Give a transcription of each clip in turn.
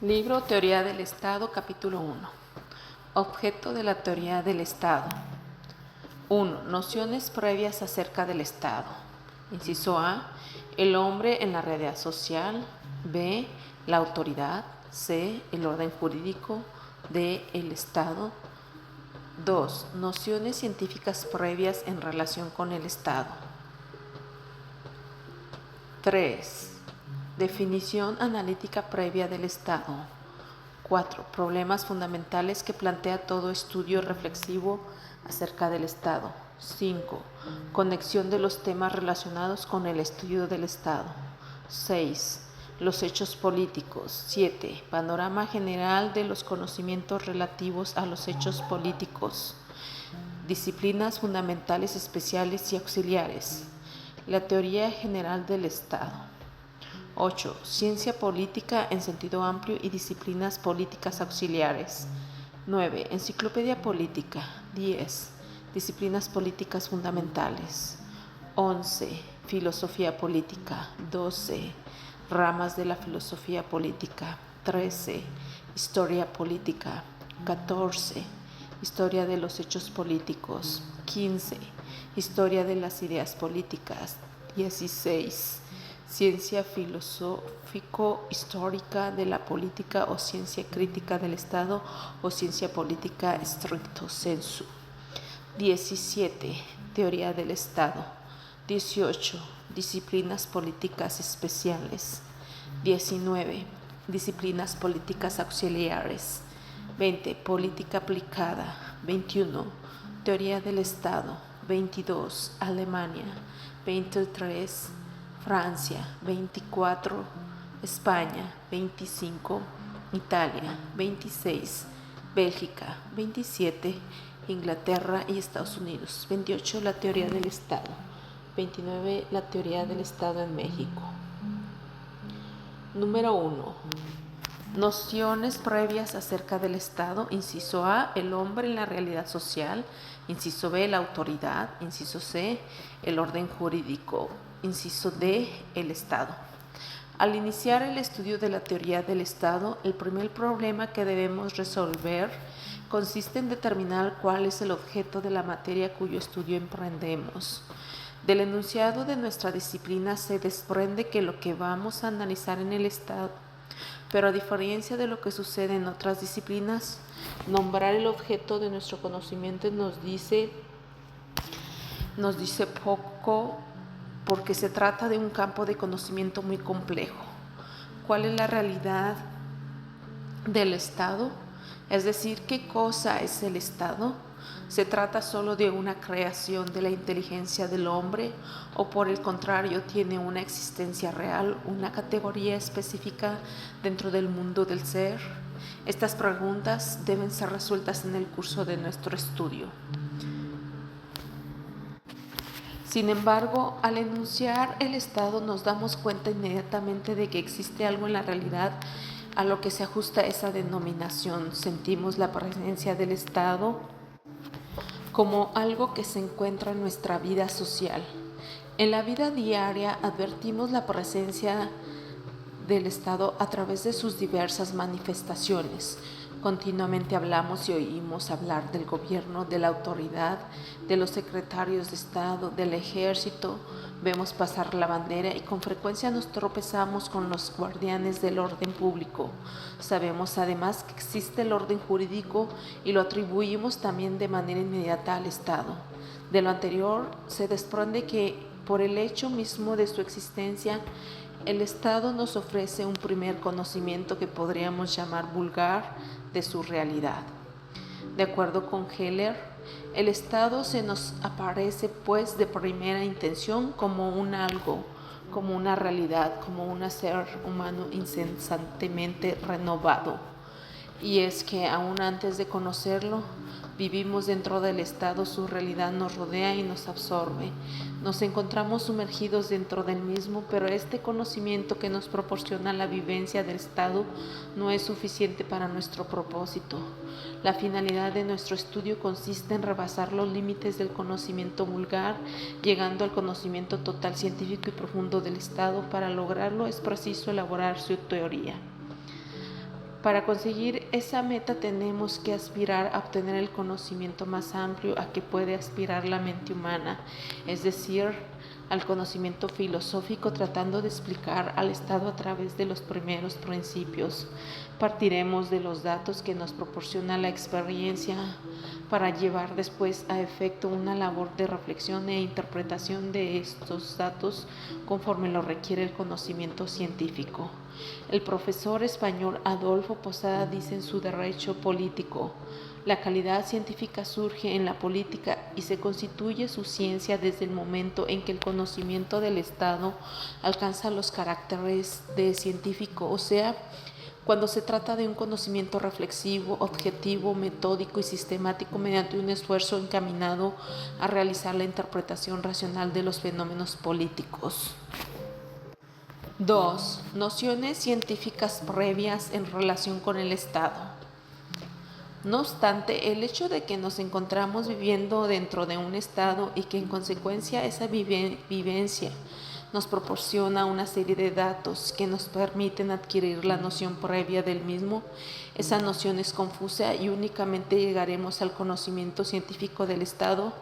Libro Teoría del Estado, capítulo 1. Objeto de la teoría del Estado. 1. Nociones previas acerca del Estado. Inciso A. El hombre en la realidad social. B. La autoridad. C. El orden jurídico. D. El Estado. 2. Nociones científicas previas en relación con el Estado. 3. Definición analítica previa del Estado. 4. Problemas fundamentales que plantea todo estudio reflexivo acerca del Estado. 5. Conexión de los temas relacionados con el estudio del Estado. 6. Los hechos políticos. 7. Panorama general de los conocimientos relativos a los hechos políticos. Disciplinas fundamentales especiales y auxiliares. La teoría general del Estado. 8. Ciencia política en sentido amplio y disciplinas políticas auxiliares. 9. Enciclopedia política. 10. Disciplinas políticas fundamentales. 11. Filosofía política. 12. Ramas de la filosofía política. 13. Historia política. 14. Historia de los hechos políticos. 15. Historia de las ideas políticas. 16. Ciencia filosófico-histórica de la política o ciencia crítica del Estado o ciencia política stricto sensu. 17. Teoría del Estado. 18. Disciplinas políticas especiales. 19. Disciplinas políticas auxiliares. 20. Política aplicada. 21. Teoría del Estado. 22. Alemania. 23. Francia. 24. España. 25. Italia. 26. Bélgica. 27. Inglaterra y Estados Unidos. 28. La teoría del Estado. 29. La teoría del Estado en México. Número 1. Nociones previas acerca del Estado. Inciso A. El hombre en la realidad social. Inciso B. La autoridad. Inciso C. El orden jurídico. Inciso D. El Estado. Al iniciar el estudio de la teoría del Estado, el primer problema que debemos resolver consiste en determinar cuál es el objeto de la materia cuyo estudio emprendemos. Del enunciado de nuestra disciplina se desprende que lo que vamos a analizar en el Estado, pero a diferencia de lo que sucede en otras disciplinas, nombrar el objeto de nuestro conocimiento nos dice poco, porque se trata de un campo de conocimiento muy complejo. ¿Cuál es la realidad del Estado? Es decir, ¿qué cosa es el Estado? ¿Se trata solo de una creación de la inteligencia del hombre o por el contrario tiene una existencia real, una categoría específica dentro del mundo del ser? Estas preguntas deben ser resueltas en el curso de nuestro estudio. Sin embargo, al enunciar el Estado nos damos cuenta inmediatamente de que existe algo en la realidad a lo que se ajusta esa denominación. Sentimos la presencia del Estado como algo que se encuentra en nuestra vida social. En la vida diaria advertimos la presencia del Estado a través de sus diversas manifestaciones. Continuamente hablamos y oímos hablar del gobierno, de la autoridad, de los secretarios de Estado, del ejército. Vemos pasar la bandera y con frecuencia nos tropezamos con los guardianes del orden público. Sabemos además que existe el orden jurídico y lo atribuimos también de manera inmediata al Estado. De lo anterior se desprende que por el hecho mismo de su existencia, el Estado nos ofrece un primer conocimiento que podríamos llamar vulgar de su realidad. De acuerdo con Heller, el Estado se nos aparece pues de primera intención como un algo, como una realidad, como un ser humano incesantemente renovado. Y es que aún antes de conocerlo, vivimos dentro del Estado, su realidad nos rodea y nos absorbe. Nos encontramos sumergidos dentro del mismo, pero este conocimiento que nos proporciona la vivencia del Estado no es suficiente para nuestro propósito. La finalidad de nuestro estudio consiste en rebasar los límites del conocimiento vulgar, llegando al conocimiento total científico y profundo del Estado. Para lograrlo es preciso elaborar su teoría. Para conseguir esa meta tenemos que aspirar a obtener el conocimiento más amplio a que puede aspirar la mente humana, es decir, al conocimiento filosófico, tratando de explicar al Estado a través de los primeros principios. Partiremos de los datos que nos proporciona la experiencia para llevar después a efecto una labor de reflexión e interpretación de estos datos conforme lo requiere el conocimiento científico. El profesor español Adolfo Posada dice en su Derecho Político: la calidad científica surge en la política y se constituye su ciencia desde el momento en que el conocimiento del Estado alcanza los caracteres de científico, o sea, cuando se trata de un conocimiento reflexivo, objetivo, metódico y sistemático mediante un esfuerzo encaminado a realizar la interpretación racional de los fenómenos políticos. 2. Nociones científicas previas en relación con el Estado. No obstante, el hecho de que nos encontramos viviendo dentro de un Estado y que en consecuencia esa vivencia nos proporciona una serie de datos que nos permiten adquirir la noción previa del mismo, esa noción es confusa y únicamente llegaremos al conocimiento científico del Estado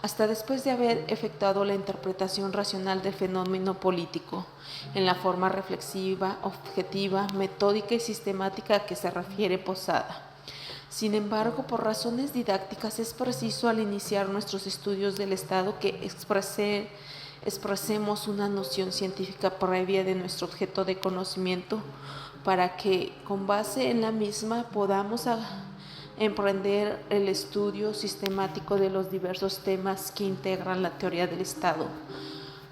hasta después de haber efectuado la interpretación racional del fenómeno político, en la forma reflexiva, objetiva, metódica y sistemática a que se refiere Posada. Sin embargo, por razones didácticas es preciso al iniciar nuestros estudios del Estado que expresemos una noción científica previa de nuestro objeto de conocimiento para que, con base en la misma, podamos emprender el estudio sistemático de los diversos temas que integran la teoría del Estado.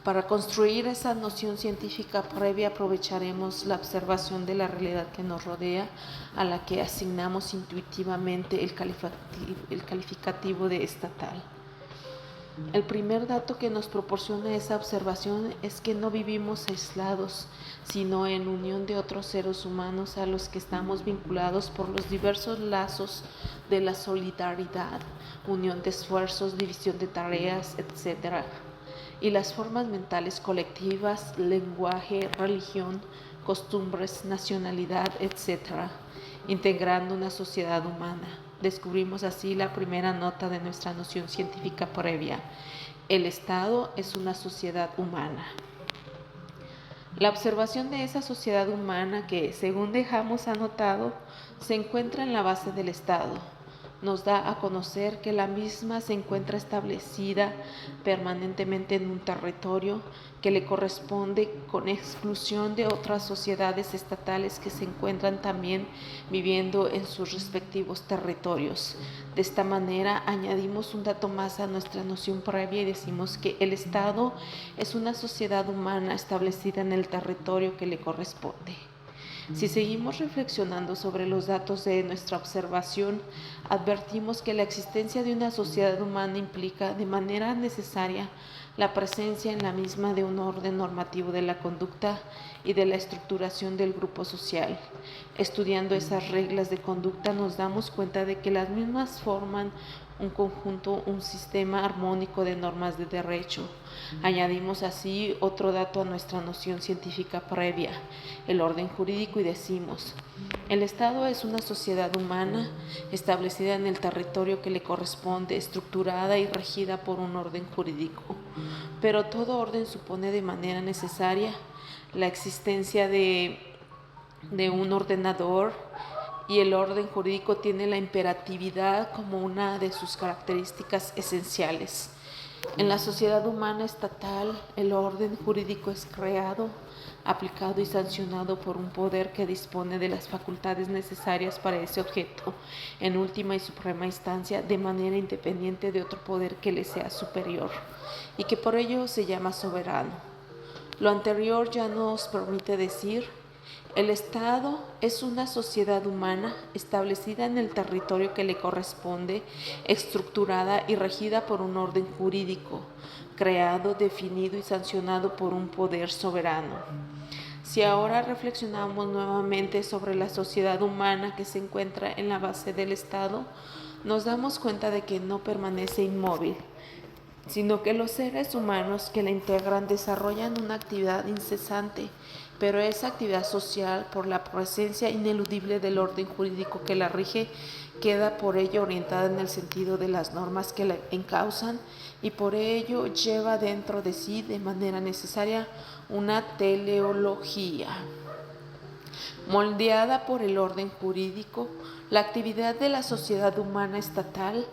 Para construir esa noción científica previa aprovecharemos la observación de la realidad que nos rodea, a la que asignamos intuitivamente el calificativo de estatal. El primer dato que nos proporciona esa observación es que no vivimos aislados, sino en unión de otros seres humanos a los que estamos vinculados por los diversos lazos de la solidaridad, unión de esfuerzos, división de tareas, etc., y las formas mentales colectivas, lenguaje, religión, costumbres, nacionalidad, etc., integrando una sociedad humana. Descubrimos así la primera nota de nuestra noción científica previa. El Estado es una sociedad humana. La observación de esa sociedad humana que, según dejamos anotado, se encuentra en la base del Estado, nos da a conocer que la misma se encuentra establecida permanentemente en un territorio que le corresponde con exclusión de otras sociedades estatales que se encuentran también viviendo en sus respectivos territorios. De esta manera añadimos un dato más a nuestra noción previa y decimos que el Estado es una sociedad humana establecida en el territorio que le corresponde. Si seguimos reflexionando sobre los datos de nuestra observación, advertimos que la existencia de una sociedad humana implica de manera necesaria la presencia en la misma de un orden normativo de la conducta y de la estructuración del grupo social. Estudiando esas reglas de conducta nos damos cuenta de que las mismas forman un conjunto, un sistema armónico de normas de derecho. Añadimos así otro dato a nuestra noción científica previa, el orden jurídico, y decimos: el Estado es una sociedad humana establecida en el territorio que le corresponde, estructurada y regida por un orden jurídico. Pero todo orden supone de manera necesaria la existencia de un ordenador, y el orden jurídico tiene la imperatividad como una de sus características esenciales. En la sociedad humana estatal, el orden jurídico es creado, aplicado y sancionado por un poder que dispone de las facultades necesarias para ese objeto, en última y suprema instancia, de manera independiente de otro poder que le sea superior, y que por ello se llama soberano. Lo anterior ya nos permite decir: el Estado es una sociedad humana establecida en el territorio que le corresponde, estructurada y regida por un orden jurídico, creado, definido y sancionado por un poder soberano. Si ahora reflexionamos nuevamente sobre la sociedad humana que se encuentra en la base del Estado, nos damos cuenta de que no permanece inmóvil, sino que los seres humanos que la integran desarrollan una actividad incesante pero esa actividad social, por la presencia ineludible del orden jurídico que la rige, queda por ello orientada en el sentido de las normas que la encausan y por ello lleva dentro de sí de manera necesaria una teleología. Moldeada por el orden jurídico, la actividad de la sociedad humana estatal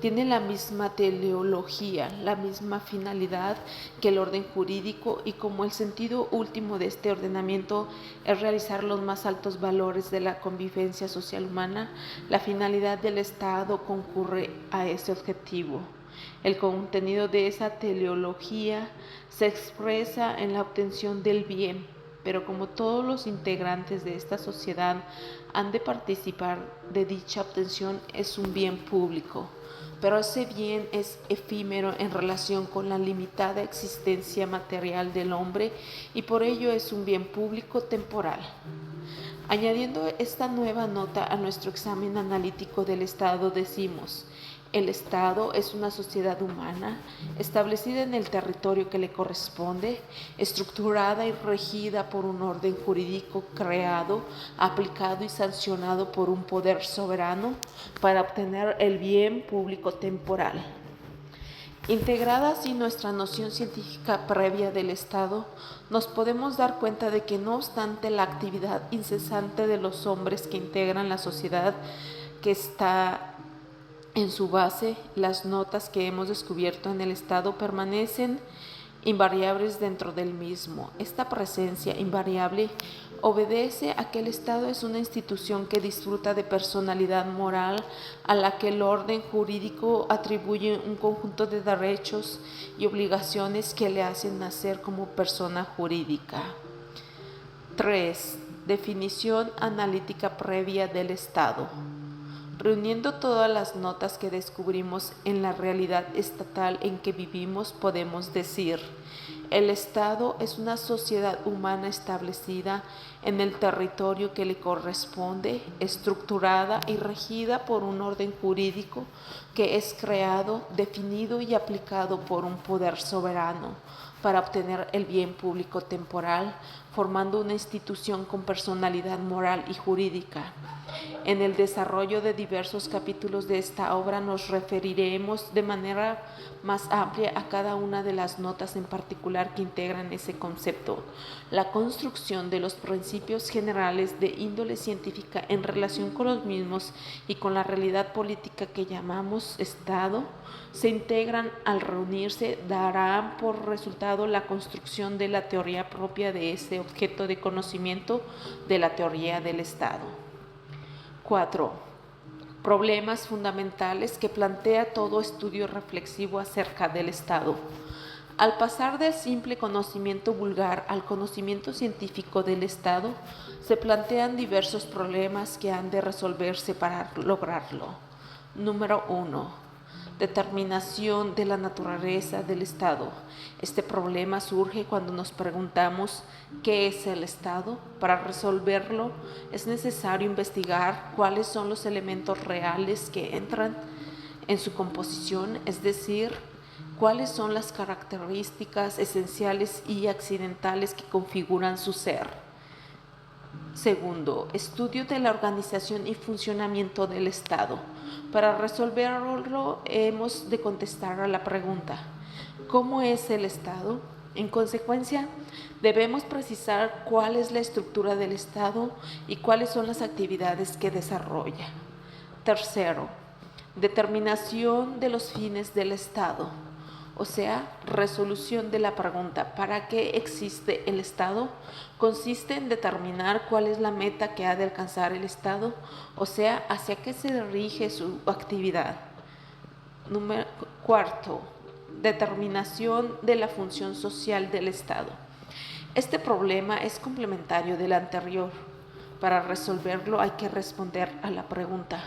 tiene la misma teleología, la misma finalidad que el orden jurídico y como el sentido último de este ordenamiento es realizar los más altos valores de la convivencia social humana, la finalidad del Estado concurre a ese objetivo. El contenido de esa teleología se expresa en la obtención del bien, pero como todos los integrantes de esta sociedad han de participar de dicha obtención, es un bien público, pero ese bien es efímero en relación con la limitada existencia material del hombre y por ello es un bien público temporal. Añadiendo esta nueva nota a nuestro examen analítico del Estado, decimos: el Estado es una sociedad humana, establecida en el territorio que le corresponde, estructurada y regida por un orden jurídico creado, aplicado y sancionado por un poder soberano para obtener el bien público temporal. Integrada así nuestra noción científica previa del Estado, nos podemos dar cuenta de que no obstante la actividad incesante de los hombres que integran la sociedad que está en su base, las notas que hemos descubierto en el Estado permanecen invariables dentro del mismo. Esta presencia invariable obedece a que el Estado es una institución que disfruta de personalidad moral a la que el orden jurídico atribuye un conjunto de derechos y obligaciones que le hacen nacer como persona jurídica. 3. Definición analítica previa del Estado. Reuniendo todas las notas que descubrimos en la realidad estatal en que vivimos, podemos decir: el Estado es una sociedad humana establecida en el territorio que le corresponde, estructurada y regida por un orden jurídico que es creado, definido y aplicado por un poder soberano para obtener el bien público temporal, formando una institución con personalidad moral y jurídica. En el desarrollo de diversos capítulos de esta obra nos referiremos de manera más amplia a cada una de las notas en particular que integran ese concepto. La construcción de los principios generales de índole científica en relación con los mismos y con la realidad política que llamamos Estado se integran al reunirse, darán por resultado la construcción de la teoría propia de ese objeto de conocimiento de la teoría del Estado. 4. Problemas fundamentales que plantea todo estudio reflexivo acerca del Estado. Al pasar del simple conocimiento vulgar al conocimiento científico del Estado, se plantean diversos problemas que han de resolverse para lograrlo. Número 1. Determinación de la naturaleza del Estado. Este problema surge cuando nos preguntamos ¿qué es el Estado? Para resolverlo es necesario investigar cuáles son los elementos reales que entran en su composición, es decir, cuáles son las características esenciales y accidentales que configuran su ser. Segundo, estudio de la organización y funcionamiento del Estado. Para resolverlo hemos de contestar a la pregunta: ¿cómo es el Estado? En consecuencia, debemos precisar cuál es la estructura del Estado y cuáles son las actividades que desarrolla. Tercero, determinación de los fines del Estado. O sea, resolución de la pregunta ¿para qué existe el Estado? Consiste en determinar cuál es la meta que ha de alcanzar el Estado, o sea, hacia qué se dirige su actividad. Cuarto, determinación de la función social del Estado. Este problema es complementario del anterior. Para resolverlo hay que responder a la pregunta: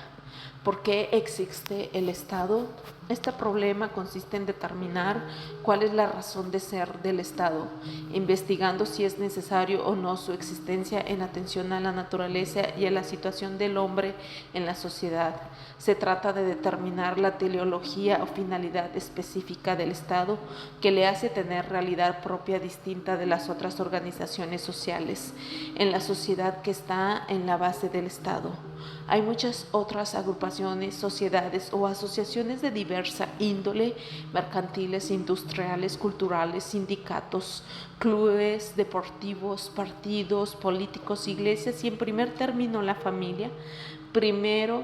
¿Por qué existe el Estado? Este problema consiste en determinar cuál es la razón de ser del Estado, investigando si es necesario o no su existencia en atención a la naturaleza y a la situación del hombre en la sociedad. Se trata de determinar la teleología o finalidad específica del Estado que le hace tener realidad propia distinta de las otras organizaciones sociales en la sociedad que está en la base del Estado. Hay muchas otras agrupaciones, sociedades o asociaciones de diversa índole, mercantiles, industriales, culturales, sindicatos, clubes deportivos, partidos, políticos, iglesias y en primer término la familia, primero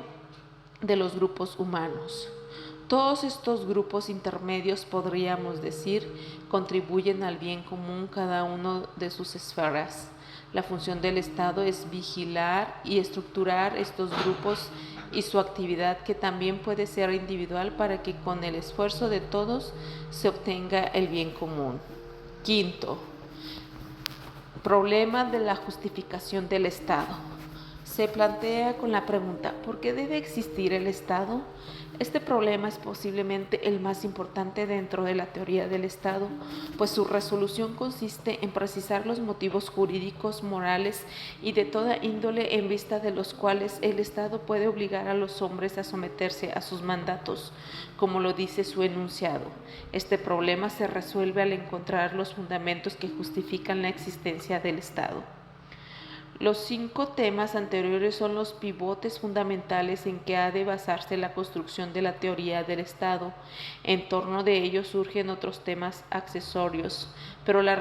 de los grupos humanos. Todos estos grupos intermedios, podríamos decir, contribuyen al bien común cada uno de sus esferas. La función del Estado es vigilar y estructurar estos grupos y su actividad, que también puede ser individual, para que con el esfuerzo de todos se obtenga el bien común. Quinto, problema de la justificación del Estado. Se plantea con la pregunta: ¿por qué debe existir el Estado? Este problema es posiblemente el más importante dentro de la teoría del Estado, pues su resolución consiste en precisar los motivos jurídicos, morales y de toda índole en vista de los cuales el Estado puede obligar a los hombres a someterse a sus mandatos, como lo dice su enunciado. Este problema se resuelve al encontrar los fundamentos que justifican la existencia del Estado. Los 5 temas anteriores son los pivotes fundamentales en que ha de basarse la construcción de la teoría del Estado. En torno de ellos surgen otros temas accesorios, pero la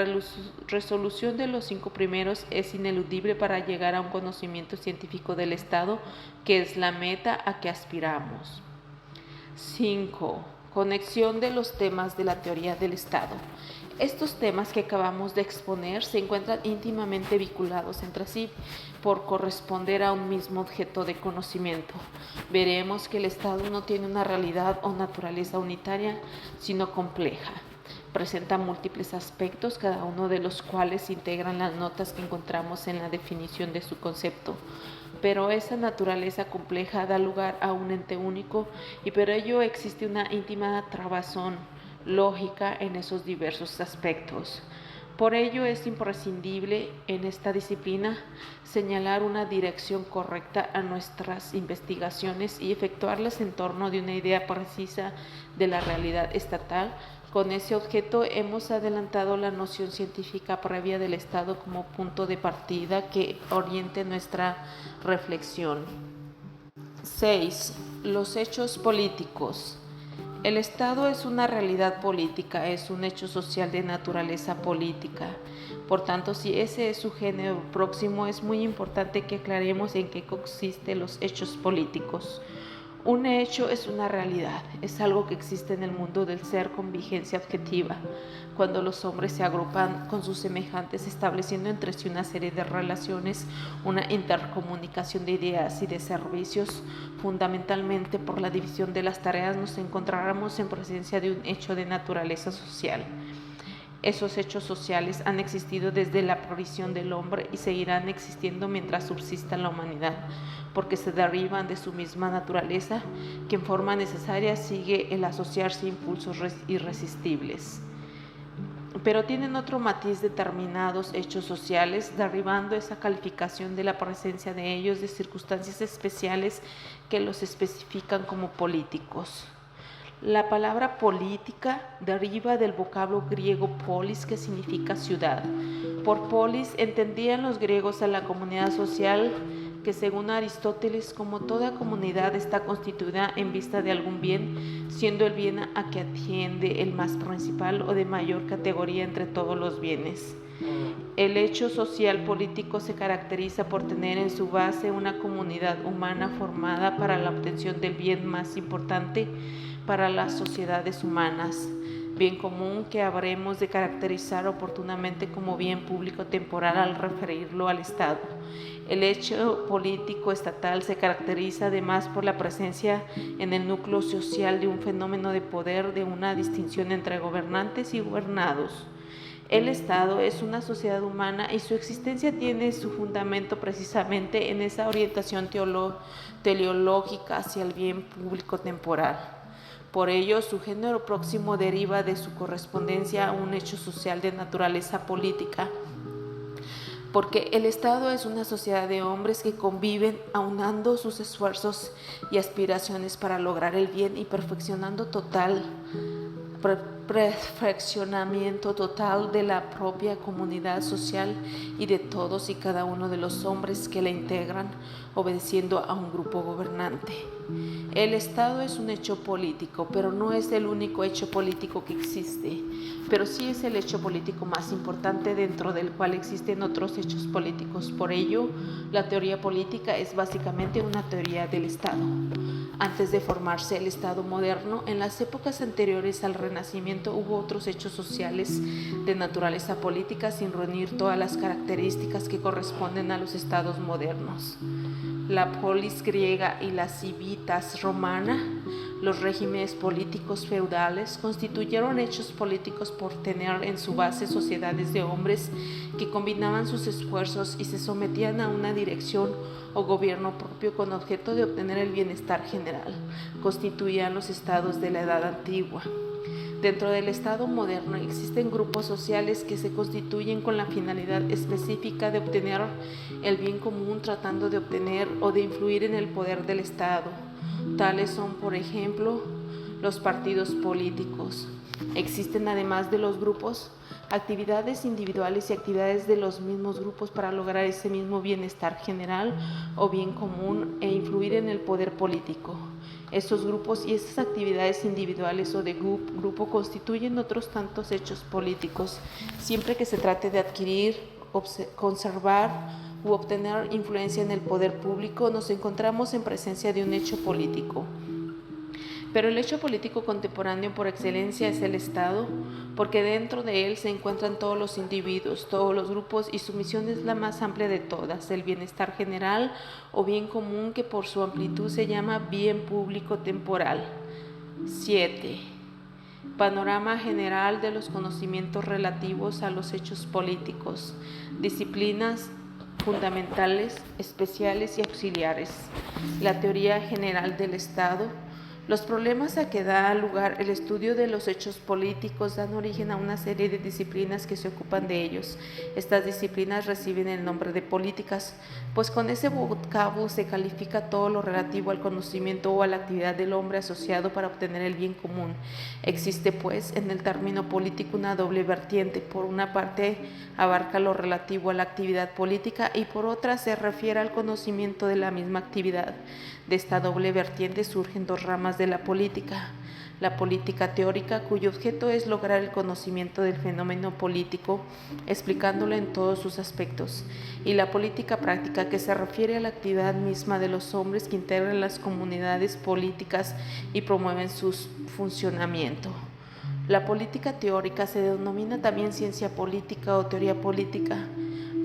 resolución de los 5 primeros es ineludible para llegar a un conocimiento científico del Estado, que es la meta a que aspiramos. 5. Conexión de los temas de la teoría del Estado. Estos temas que acabamos de exponer se encuentran íntimamente vinculados entre sí por corresponder a un mismo objeto de conocimiento. Veremos que el Estado no tiene una realidad o naturaleza unitaria, sino compleja. Presenta múltiples aspectos, cada uno de los cuales integran las notas que encontramos en la definición de su concepto. Pero esa naturaleza compleja da lugar a un ente único, y por ello existe una íntima trabazón lógica en esos diversos aspectos. Por ello es imprescindible en esta disciplina señalar una dirección correcta a nuestras investigaciones y efectuarlas en torno de una idea precisa de la realidad estatal. Con ese objeto hemos adelantado la noción científica previa del Estado como punto de partida que oriente nuestra reflexión. 6. Los hechos políticos. El Estado es una realidad política, es un hecho social de naturaleza política. Por tanto, si ese es su género próximo, es muy importante que aclaremos en qué consisten los hechos políticos. Un hecho es una realidad, es algo que existe en el mundo del ser con vigencia objetiva, cuando los hombres se agrupan con sus semejantes, estableciendo entre sí una serie de relaciones, una intercomunicación de ideas y de servicios. Fundamentalmente por la división de las tareas nos encontraremos en presencia de un hecho de naturaleza social. Esos hechos sociales han existido desde la aparición del hombre y seguirán existiendo mientras subsista la humanidad, porque se derivan de su misma naturaleza, que en forma necesaria sigue el asociarse impulsos irresistibles. Pero tienen otro matiz determinados hechos sociales, derivando esa calificación de la presencia de ellos de circunstancias especiales que los especifican como políticos. La palabra política deriva del vocablo griego polis, que significa ciudad. Por polis entendían los griegos a la comunidad social que, según Aristóteles, como toda comunidad está constituida en vista de algún bien, siendo el bien a que atiende el más principal o de mayor categoría entre todos los bienes. El hecho social político se caracteriza por tener en su base una comunidad humana formada para la obtención del bien más importante para las sociedades humanas, bien común que habremos de caracterizar oportunamente como bien público temporal al referirlo al Estado. El hecho político estatal se caracteriza además por la presencia en el núcleo social de un fenómeno de poder, de una distinción entre gobernantes y gobernados. El Estado es una sociedad humana y su existencia tiene su fundamento precisamente en esa orientación teleológica hacia el bien público temporal. Por ello, su género próximo deriva de su correspondencia a un hecho social de naturaleza política, porque el Estado es una sociedad de hombres que conviven aunando sus esfuerzos y aspiraciones para lograr el bien y perfeccionamiento total de la propia comunidad social y de todos y cada uno de los hombres que la integran, obedeciendo a un grupo gobernante. El Estado es un hecho político, pero no es el único hecho político que existe, pero sí es el hecho político más importante, dentro del cual existen otros hechos políticos. Por ello, la teoría política es básicamente una teoría del Estado. Antes de formarse el Estado moderno, en las épocas anteriores al Renacimiento hubo otros hechos sociales de naturaleza política sin reunir todas las características que corresponden a los estados modernos. La polis griega y la civitas romana, los regímenes políticos feudales, constituyeron hechos políticos por tener en su base sociedades de hombres que combinaban sus esfuerzos y se sometían a una dirección o gobierno propio con objeto de obtener el bienestar general. Constituían los estados de la Edad Antigua. Dentro del Estado moderno existen grupos sociales que se constituyen con la finalidad específica de obtener el bien común, tratando de obtener o de influir en el poder del Estado. Tales son, por ejemplo, los partidos políticos. Existen, además de los grupos, actividades individuales y actividades de los mismos grupos para lograr ese mismo bienestar general o bien común e influir en el poder político. Estos grupos y esas actividades individuales o de grupo constituyen otros tantos hechos políticos, siempre que se trate de adquirir, conservar u obtener influencia en el poder público. Nos encontramos en presencia de un hecho político. Pero el hecho político contemporáneo por excelencia es el Estado, porque dentro de él se encuentran todos los individuos, todos los grupos, y su misión es la más amplia de todas, el bienestar general o bien común, que por su amplitud se llama bien público temporal. 7. Panorama general de los conocimientos relativos a los hechos políticos, disciplinas fundamentales, especiales y auxiliares. La teoría general del Estado. Los problemas a que da lugar el estudio de los hechos políticos dan origen a una serie de disciplinas que se ocupan de ellos. Estas disciplinas reciben el nombre de políticas, pues con ese vocablo se califica todo lo relativo al conocimiento o a la actividad del hombre asociado para obtener el bien común. Existe, pues, en el término político una doble vertiente. Por una parte, abarca lo relativo a la actividad política y por otra se refiere al conocimiento de la misma actividad. De esta doble vertiente surgen dos ramas de la política: la política teórica, cuyo objeto es lograr el conocimiento del fenómeno político, explicándolo en todos sus aspectos, y la política práctica, que se refiere a la actividad misma de los hombres que integran las comunidades políticas y promueven su funcionamiento. La política teórica se denomina también ciencia política o teoría política,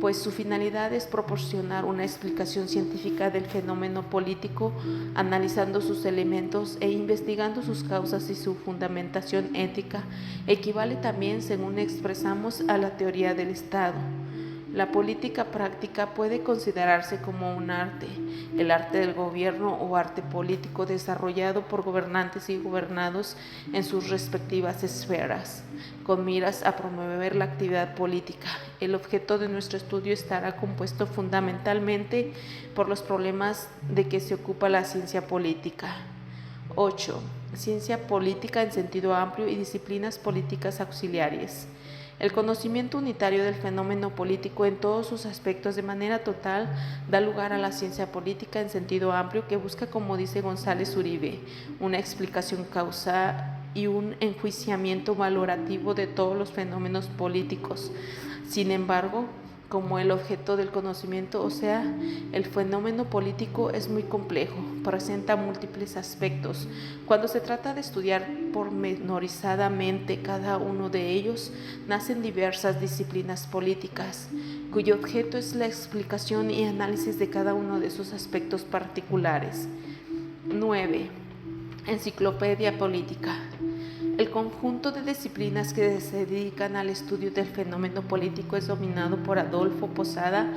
pues su finalidad es proporcionar una explicación científica del fenómeno político, analizando sus elementos e investigando sus causas y su fundamentación ética. Equivale también, según expresamos, a la teoría del Estado. La política práctica puede considerarse como un arte, el arte del gobierno o arte político desarrollado por gobernantes y gobernados en sus respectivas esferas, con miras a promover la actividad política. El objeto de nuestro estudio estará compuesto fundamentalmente por los problemas de que se ocupa la ciencia política. 8. Ciencia política en sentido amplio y disciplinas políticas auxiliares. El conocimiento unitario del fenómeno político en todos sus aspectos de manera total da lugar a la ciencia política en sentido amplio, que busca, como dice González Uribe, una explicación causal y un enjuiciamiento valorativo de todos los fenómenos políticos. Sin embargo, como el objeto del conocimiento, o sea, el fenómeno político, es muy complejo, presenta múltiples aspectos. Cuando se trata de estudiar pormenorizadamente cada uno de ellos, nacen diversas disciplinas políticas, cuyo objeto es la explicación y análisis de cada uno de sus aspectos particulares. 9. Enciclopedia política. El conjunto de disciplinas que se dedican al estudio del fenómeno político es dominado por Adolfo Posada,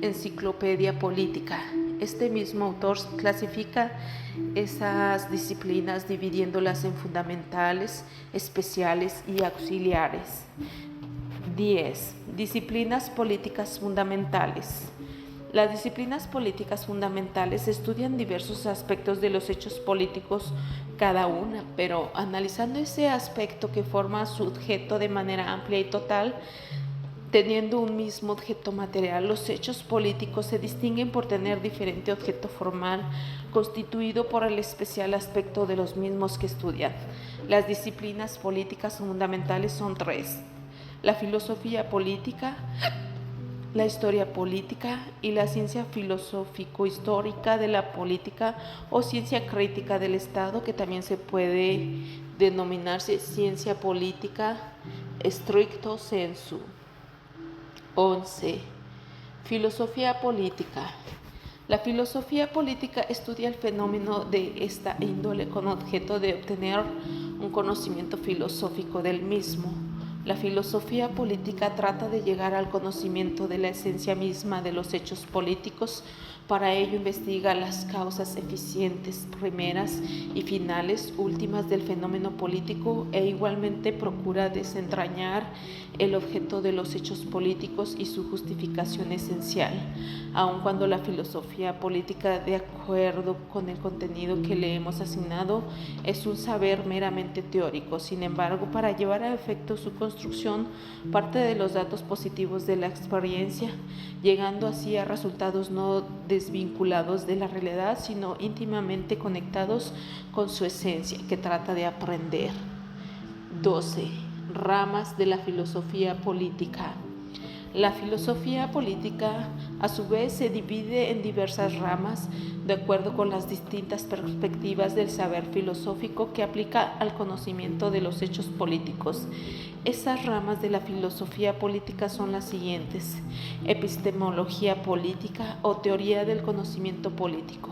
Enciclopedia Política. Este mismo autor clasifica esas disciplinas dividiéndolas en fundamentales, especiales y auxiliares. 10. Disciplinas políticas fundamentales. Las disciplinas políticas fundamentales estudian diversos aspectos de los hechos políticos cada una, pero analizando ese aspecto que forma su objeto de manera amplia y total, teniendo un mismo objeto material. Los hechos políticos se distinguen por tener diferente objeto formal, constituido por el especial aspecto de los mismos que estudian. Las disciplinas políticas fundamentales son 3: la filosofía política, la historia política y la ciencia filosófico-histórica de la política o ciencia crítica del Estado, que también se puede denominarse ciencia política stricto sensu. 11. Filosofía política. La filosofía política estudia el fenómeno de esta índole con objeto de obtener un conocimiento filosófico del mismo. La filosofía política trata de llegar al conocimiento de la esencia misma de los hechos políticos. Para ello investiga las causas eficientes, primeras y finales, últimas del fenómeno político e igualmente procura desentrañar el objeto de los hechos políticos y su justificación esencial, aun cuando la filosofía política, de acuerdo con el contenido que le hemos asignado, es un saber meramente teórico. Sin embargo, para llevar a efecto su construcción, parte de los datos positivos de la experiencia, llegando así a resultados no desvinculados de la realidad, sino íntimamente conectados con su esencia, que trata de aprender. 12. Ramas de la filosofía política. La filosofía política, a su vez, se divide en diversas ramas de acuerdo con las distintas perspectivas del saber filosófico que aplica al conocimiento de los hechos políticos. Esas ramas de la filosofía política son las siguientes: epistemología política o teoría del conocimiento político,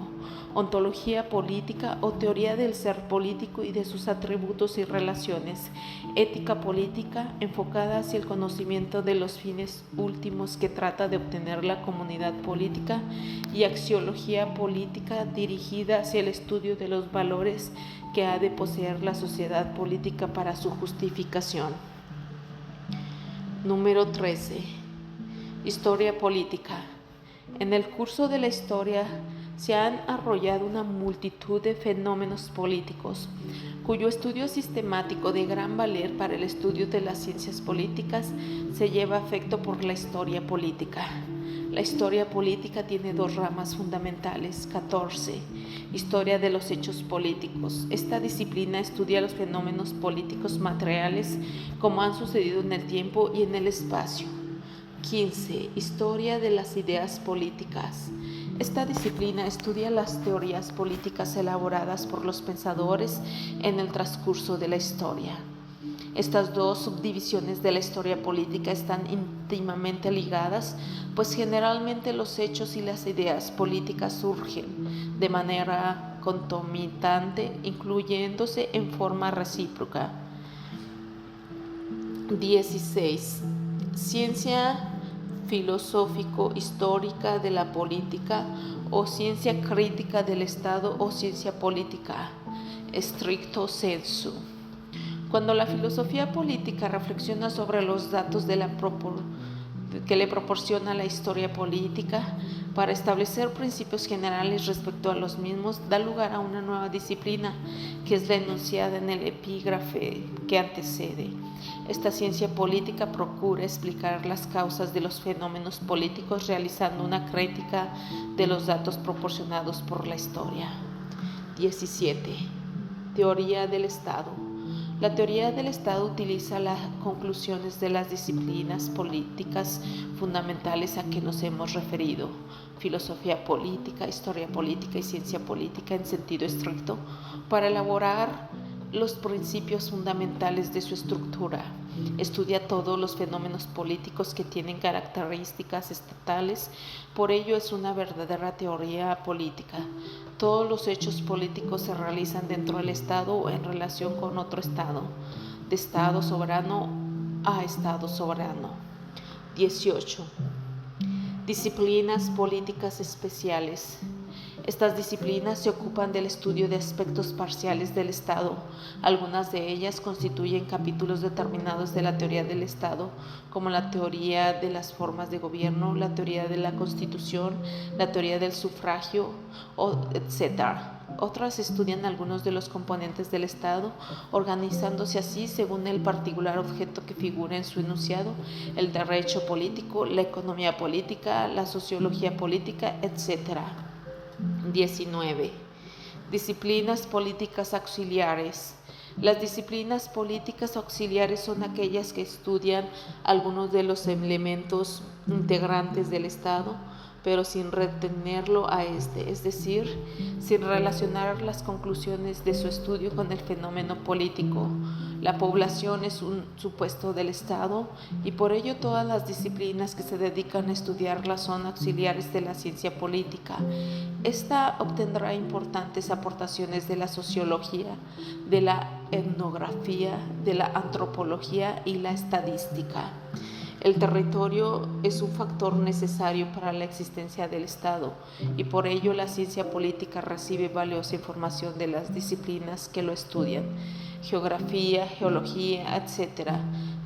ontología política o teoría del ser político y de sus atributos y relaciones, ética política enfocada hacia el conocimiento de los fines últimos que trata de obtener la comunidad política, y axiología política dirigida hacia el estudio de los valores que ha de poseer la sociedad política para su justificación. Número 13. Historia política. En el curso de la historia se han arrollado una multitud de fenómenos políticos, cuyo estudio sistemático de gran valer para el estudio de las ciencias políticas se lleva a efecto por la historia política. La historia política tiene 2 ramas fundamentales. 14. Historia de los hechos políticos. Esta disciplina estudia los fenómenos políticos materiales como han sucedido en el tiempo y en el espacio. 15. Historia de las ideas políticas. Esta disciplina estudia las teorías políticas elaboradas por los pensadores en el transcurso de la historia. Estas 2 subdivisiones de la historia política están íntimamente ligadas, pues generalmente los hechos y las ideas políticas surgen de manera concomitante, incluyéndose en forma recíproca. 16. Ciencia filosófico-histórica de la política o ciencia crítica del Estado o ciencia política, stricto sensu. Cuando la filosofía política reflexiona sobre los datos que le proporciona la historia política para establecer principios generales respecto a los mismos, da lugar a una nueva disciplina que es la enunciada en el epígrafe que antecede. Esta ciencia política procura explicar las causas de los fenómenos políticos realizando una crítica de los datos proporcionados por la historia. 17. Teoría del Estado. La teoría del Estado utiliza las conclusiones de las disciplinas políticas fundamentales a que nos hemos referido: filosofía política, historia política y ciencia política en sentido estricto, para elaborar los principios fundamentales de su estructura. Estudia todos los fenómenos políticos que tienen características estatales, por ello es una verdadera teoría política. Todos los hechos políticos se realizan dentro del Estado o en relación con otro Estado. de Estado soberano a Estado soberano. 18. Disciplinas políticas especiales. Estas disciplinas se ocupan del estudio de aspectos parciales del Estado. Algunas de ellas constituyen capítulos determinados de la teoría del Estado, como la teoría de las formas de gobierno, la teoría de la Constitución, la teoría del sufragio, etc. Otras estudian algunos de los componentes del Estado, organizándose así según el particular objeto que figura en su enunciado: el derecho político, la economía política, la sociología política, etc. 19. Disciplinas políticas auxiliares. Las disciplinas políticas auxiliares son aquellas que estudian algunos de los elementos integrantes del Estado, pero sin retenerlo a este, es decir, sin relacionar las conclusiones de su estudio con el fenómeno político. La población es un supuesto del Estado y por ello todas las disciplinas que se dedican a estudiarla son auxiliares de la ciencia política. Esta obtendrá importantes aportaciones de la sociología, de la etnografía, de la antropología y la estadística. El territorio es un factor necesario para la existencia del Estado y por ello la ciencia política recibe valiosa información de las disciplinas que lo estudian: geografía, geología, etc.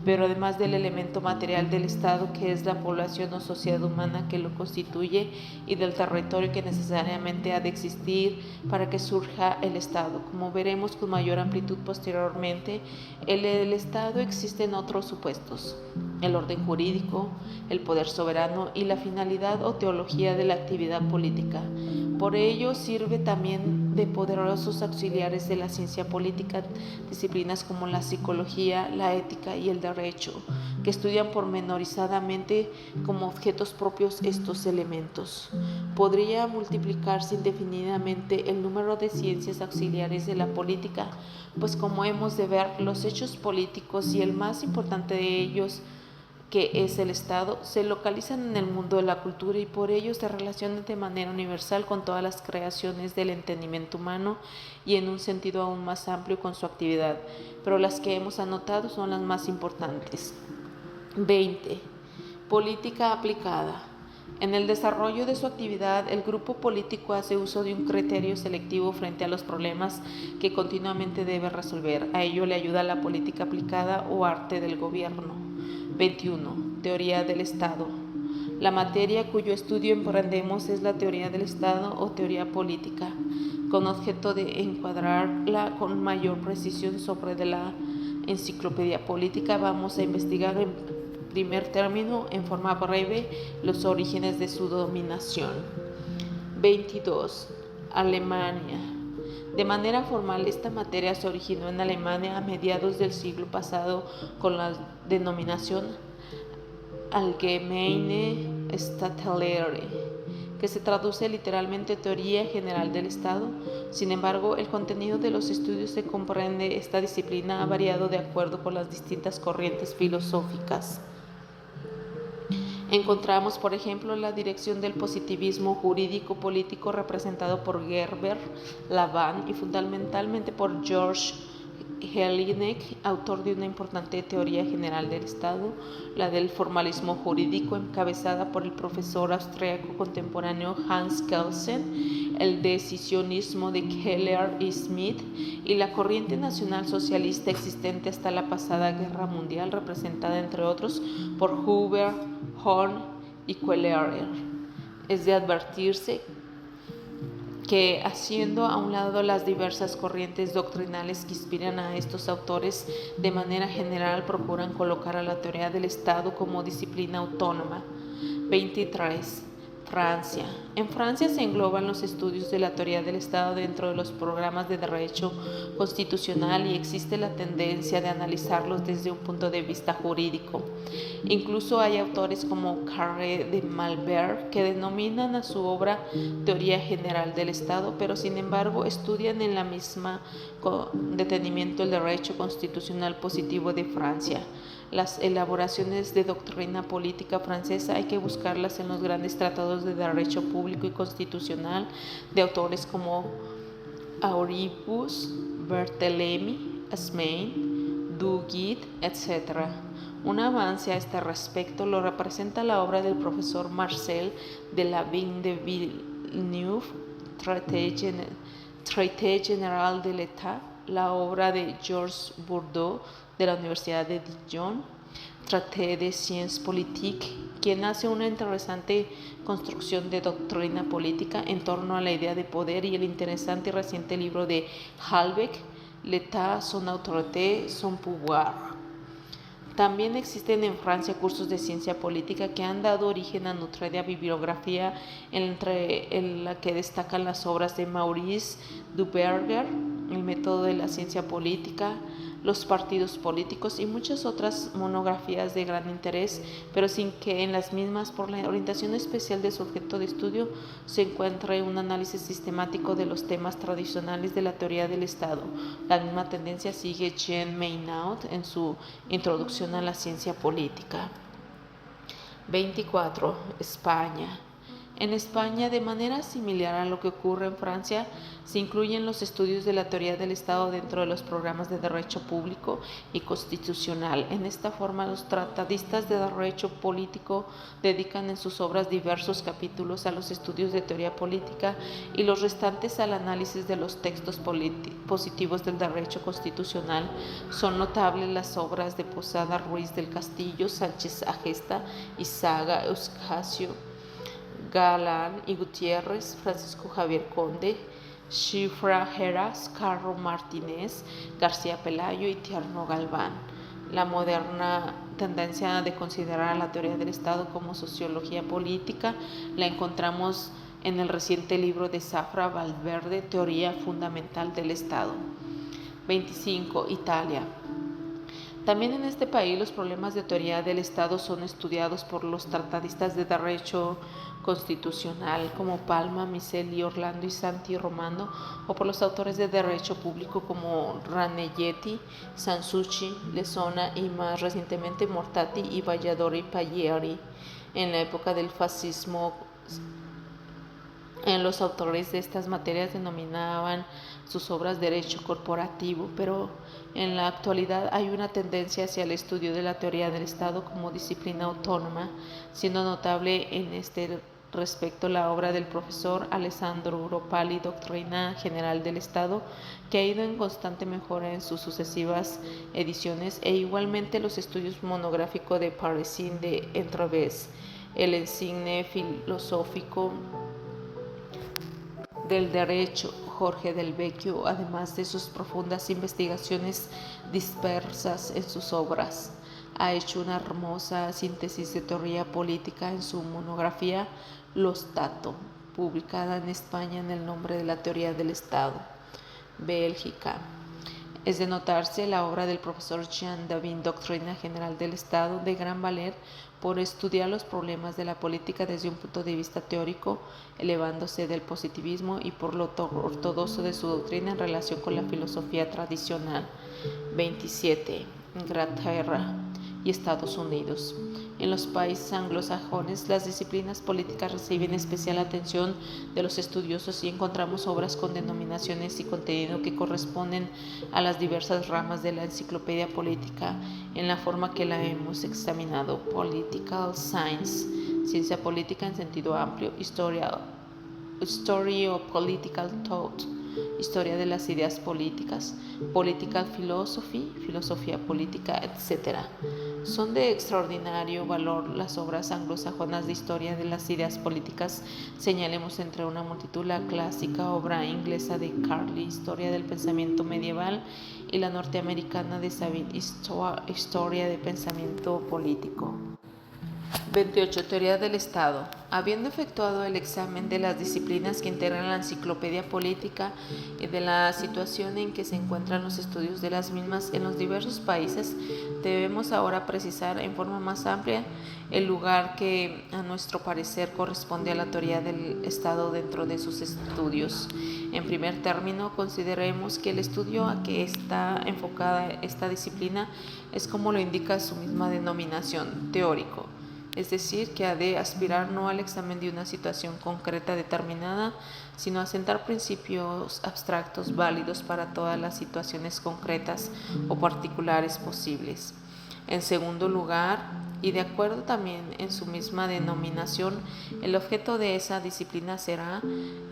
Pero además del elemento material del Estado, que es la población o sociedad humana que lo constituye, y del territorio que necesariamente ha de existir para que surja el Estado. Como veremos con mayor amplitud posteriormente, el Estado existe en otros supuestos: el orden jurídico, el poder soberano y la finalidad o teología de la actividad política. Por ello sirve también de poderosos auxiliares de la ciencia política disciplinas como la psicología, la ética y el derecho, que estudian pormenorizadamente como objetos propios estos elementos. Podría multiplicarse indefinidamente el número de ciencias auxiliares de la política, pues como hemos de ver, los hechos políticos y el más importante de ellos, que es el Estado, se localizan en el mundo de la cultura y por ello se relacionan de manera universal con todas las creaciones del entendimiento humano y en un sentido aún más amplio con su actividad, pero las que hemos anotado son las más importantes. 20. Política aplicada. En el desarrollo de su actividad, el grupo político hace uso de un criterio selectivo frente a los problemas que continuamente debe resolver. A ello le ayuda la política aplicada o arte del gobierno. 21. Teoría del Estado. La materia cuyo estudio emprendemos es la teoría del Estado o teoría política, con objeto de encuadrarla con mayor precisión sobre de la enciclopedia política. Vamos a investigar en primer término, en forma breve, los orígenes de su dominación. 22. Alemania. De manera formal, esta materia se originó en Alemania a mediados del siglo pasado con la denominación Allgemeine Staatslehre, que se traduce literalmente Teoría General del Estado. Sin embargo, el contenido de los estudios que comprende esta disciplina ha variado de acuerdo con las distintas corrientes filosóficas. Encontramos, por ejemplo, la dirección del positivismo jurídico-político representado por Gerber, Laban y fundamentalmente por George Jelinek, autor de una importante teoría general del Estado, la del formalismo jurídico, encabezada por el profesor austríaco contemporáneo Hans Kelsen, el decisionismo de Keller y Smith, y la corriente nacional socialista existente hasta la pasada Guerra Mundial, representada entre otros por Huber, Horn y Queller. Es de advertirse que, haciendo a un lado las diversas corrientes doctrinales que inspiran a estos autores, de manera general procuran colocar a la teoría del Estado como disciplina autónoma. 23. Francia. En Francia se engloban los estudios de la teoría del Estado dentro de los programas de derecho constitucional y existe la tendencia de analizarlos desde un punto de vista jurídico. Incluso hay autores como Carré de Malberg que denominan a su obra Teoría General del Estado, pero sin embargo estudian en la misma con detenimiento el derecho constitucional positivo de Francia. Las elaboraciones de doctrina política francesa hay que buscarlas en los grandes tratados de derecho público y constitucional de autores como Auribus, Barthélemy, Asmain, du Guide, etc. Un avance a este respecto lo representa la obra del profesor Marcel de la Vigne de Villeneuve, Traité général de l'État, la obra de Georges Bourdeau de la Universidad de Dijon, Traité de Sciences Politiques, quien hace una interesante construcción de doctrina política en torno a la idea de poder, y el interesante y reciente libro de Halbeck, L'État, son autorité, son pouvoir. También existen en Francia cursos de ciencia política que han dado origen a nutrida bibliografía, en la que destacan las obras de Maurice Duverger, El método de la ciencia política, Los partidos políticos y muchas otras monografías de gran interés, pero sin que en las mismas, por la orientación especial de su objeto de estudio, se encuentre un análisis sistemático de los temas tradicionales de la teoría del Estado. La misma tendencia sigue Jean Maynaud en su Introducción a la ciencia política. 24. España. En España, de manera similar a lo que ocurre en Francia, se incluyen los estudios de la teoría del Estado dentro de los programas de derecho público y constitucional. En esta forma, los tratadistas de derecho político dedican en sus obras diversos capítulos a los estudios de teoría política y los restantes al análisis de los textos positivos del derecho constitucional. Son notables las obras de Posada, Ruiz del Castillo, Sánchez Agesta, Izaga, Eustasio Galán y Gutiérrez, Francisco Javier Conde, Chifra Heras, Carlos Martínez, García Pelayo y Tierno Galván. La moderna tendencia de considerar a la teoría del Estado como sociología política la encontramos en el reciente libro de Zafra Valverde, Teoría Fundamental del Estado. 25. Italia. También en este país los problemas de teoría del Estado son estudiados por los tratadistas de derecho constitucional como Palma, Miseli, Orlando y Santi Romano, o por los autores de derecho público como Ranelletti, Sansucci, Lezona y más recientemente Mortati y Valladori Pagliari. En la época del fascismo, los autores de estas materias denominaban sus obras derecho corporativo, pero en la actualidad hay una tendencia hacia el estudio de la teoría del Estado como disciplina autónoma, siendo notable en este respecto la obra del profesor Alessandro Ropali, Doctrina General del Estado, que ha ido en constante mejora en sus sucesivas ediciones, e igualmente los estudios monográficos de Parisien de Entreves, el insigne filosófico del derecho Jorge del Vecchio, además de sus profundas investigaciones dispersas en sus obras. Ha hecho una hermosa síntesis de teoría política en su monografía Lo Stato, publicada en España en el nombre de la teoría del Estado. Bélgica. Es de notarse la obra del profesor Jean Davin, Doctrina General del Estado, de gran valer por estudiar los problemas de la política desde un punto de vista teórico, elevándose del positivismo y por lo ortodoxo de su doctrina en relación con la filosofía tradicional. 27. Inglaterra y Estados Unidos. En los países anglosajones, las disciplinas políticas reciben especial atención de los estudiosos y encontramos obras con denominaciones y contenido que corresponden a las diversas ramas de la enciclopedia política en la forma que la hemos examinado: Political Science, ciencia política en sentido amplio; History of Political Thought, historia de las ideas políticas; Political Philosophy, filosofía política, etc. Son de extraordinario valor las obras anglosajonas de historia de las ideas políticas. Señalemos entre una multitud la clásica obra inglesa de Carlyle, Historia del pensamiento medieval, y la norteamericana de Sabine, Historia del pensamiento político. 28. Teoría del Estado. Habiendo efectuado el examen de las disciplinas que integran la enciclopedia política y de la situación en que se encuentran los estudios de las mismas en los diversos países, debemos ahora precisar en forma más amplia el lugar que, a nuestro parecer, corresponde a la teoría del Estado dentro de sus estudios. En primer término, consideremos que el estudio a que está enfocada esta disciplina es, como lo indica su misma denominación, teórico. es decir, que ha de aspirar no al examen de una situación concreta determinada, sino a sentar principios abstractos válidos para todas las situaciones concretas o particulares posibles. En segundo lugar, y de acuerdo también en su misma denominación, el objeto de esa disciplina será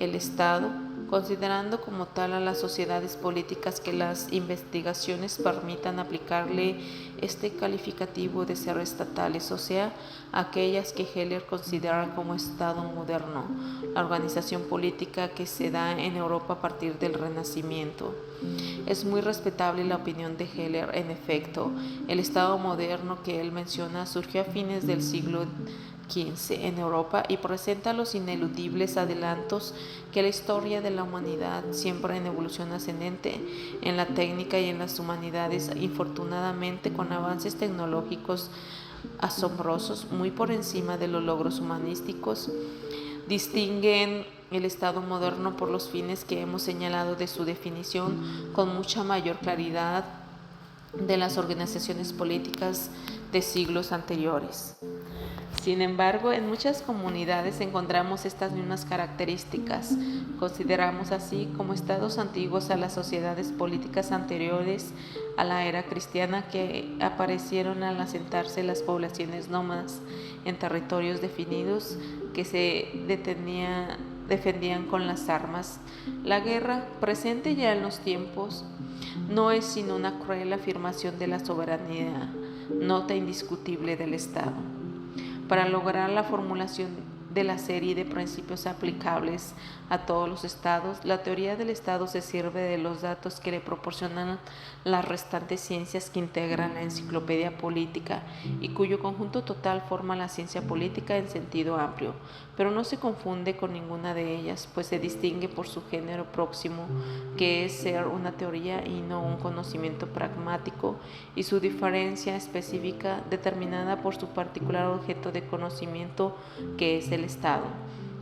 el Estado, considerando como tal a las sociedades políticas que las investigaciones permitan aplicarle este calificativo de ser estatales, o sea, aquellas que Heller considera como Estado moderno, la organización política que se da en Europa a partir del Renacimiento. Es muy respetable la opinión de Heller. En efecto, el Estado moderno que él menciona surgió a fines del siglo XV en Europa y presenta los ineludibles adelantos que la historia de la humanidad, siempre en evolución ascendente en la técnica y en las humanidades, infortunadamente con avances tecnológicos asombrosos, muy por encima de los logros humanísticos, distinguen el Estado moderno por los fines que hemos señalado de su definición con mucha mayor claridad de las organizaciones políticas de siglos anteriores. Sin embargo, en muchas comunidades encontramos estas mismas características. Consideramos así como estados antiguos a las sociedades políticas anteriores a la era cristiana que aparecieron al asentarse las poblaciones nómadas en territorios definidos que se defendían con las armas. La guerra, presente ya en los tiempos, no es sino una cruel afirmación de la soberanía, nota indiscutible del Estado. Para lograr la formulación de la serie de principios aplicables a todos los estados, la teoría del Estado se sirve de los datos que le proporcionan las restantes ciencias que integran la enciclopedia política y cuyo conjunto total forma la ciencia política en sentido amplio, pero no se confunde con ninguna de ellas, pues se distingue por su género próximo, que es ser una teoría y no un conocimiento pragmático, y su diferencia específica determinada por su particular objeto de conocimiento, que es el Estado.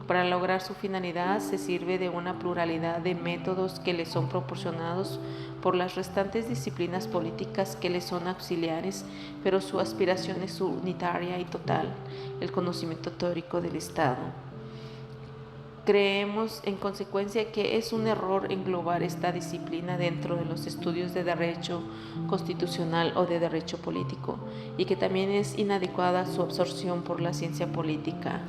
Para lograr su finalidad se sirve de una pluralidad de métodos que le son proporcionados por las restantes disciplinas políticas que le son auxiliares, pero su aspiración es unitaria y total, el conocimiento teórico del Estado. Creemos, en consecuencia, que es un error englobar esta disciplina dentro de los estudios de derecho constitucional o de derecho político, y que también es inadecuada su absorción por la ciencia política.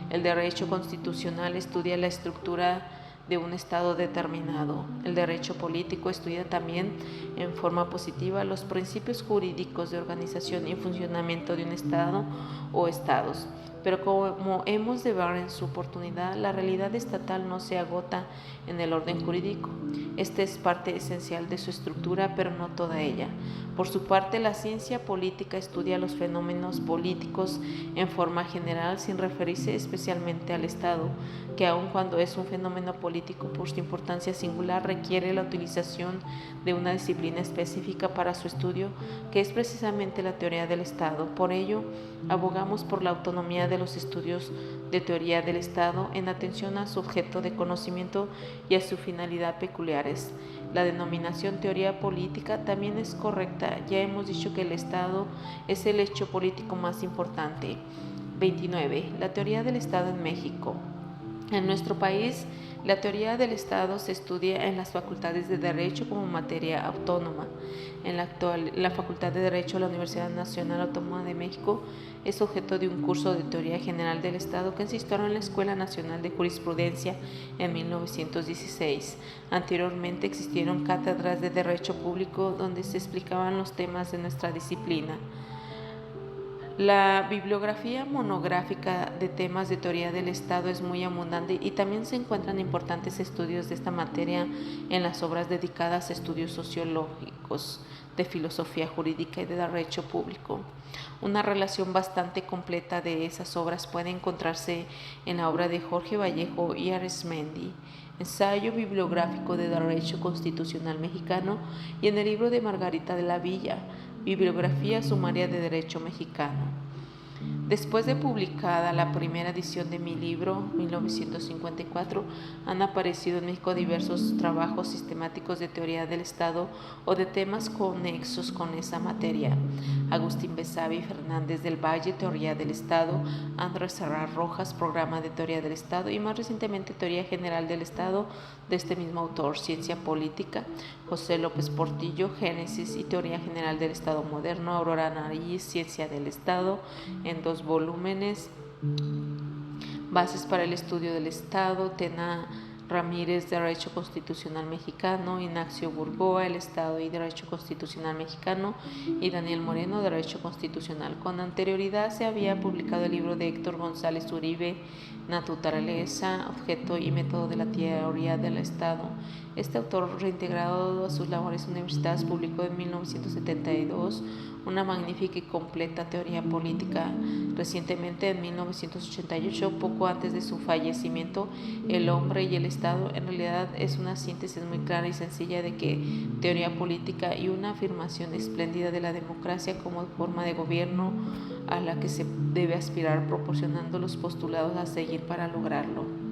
El derecho constitucional estudia la estructura de un Estado determinado. El derecho político estudia también en forma positiva los principios jurídicos de organización y funcionamiento de un Estado o Estados. Pero como hemos de ver en su oportunidad, la realidad estatal no se agota en el orden jurídico. Este es parte esencial de su estructura, pero no toda ella. Por su parte, la ciencia política estudia los fenómenos políticos en forma general, sin referirse especialmente al Estado, que aun cuando es un fenómeno político por su importancia singular, requiere la utilización de una disciplina específica para su estudio, que es precisamente la teoría del Estado. Por ello, abogamos por la autonomía de los estudios de teoría del Estado en atención a su objeto de conocimiento y a su finalidad peculiares. La denominación teoría política también es correcta. Ya hemos dicho que el Estado es el hecho político más importante. 29. La teoría del Estado en México. En nuestro país, la teoría del Estado se estudia en las facultades de Derecho como materia autónoma. En la Facultad de Derecho de la Universidad Nacional Autónoma de México es objeto de un curso de Teoría General del Estado que se instauró en la Escuela Nacional de Jurisprudencia en 1916. Anteriormente existieron cátedras de Derecho Público donde se explicaban los temas de nuestra disciplina. La bibliografía monográfica de temas de teoría del Estado es muy abundante y también se encuentran importantes estudios de esta materia en las obras dedicadas a estudios sociológicos, de filosofía jurídica y de derecho público. Una relación bastante completa de esas obras puede encontrarse en la obra de Jorge Vallejo y Arizmendi, Ensayo bibliográfico de Derecho Constitucional Mexicano, y en el libro de Margarita de la Villa, Bibliografía sumaria de Derecho Mexicano. Después de publicada la primera edición de mi libro, 1954, han aparecido en México diversos trabajos sistemáticos de teoría del Estado o de temas conexos con esa materia. Agustín Besavi Fernández del Valle, Teoría del Estado; Andrés Serra Rojas, Programa de Teoría del Estado; y más recientemente Teoría General del Estado, de este mismo autor, Ciencia Política; José López Portillo, Génesis y Teoría General del Estado Moderno; Aurora Nariz, Ciencia del Estado, en 2 volúmenes; Bases para el Estudio del Estado; Tena Ramírez, Derecho Constitucional Mexicano; Ignacio Burgoa, El Estado y Derecho Constitucional Mexicano; y Daniel Moreno, Derecho Constitucional. Con anterioridad se había publicado el libro de Héctor González Uribe, Naturaleza, Objeto y Método de la Teoría del Estado. Este autor, reintegrado a sus labores universitarias, publicó en 1972 una magnífica y completa teoría política. Recientemente, en 1988, poco antes de su fallecimiento, El hombre y el Estado, en realidad es una síntesis muy clara y sencilla de que teoría política y una afirmación espléndida de la democracia como forma de gobierno a la que se debe aspirar, proporcionando los postulados a seguir para lograrlo.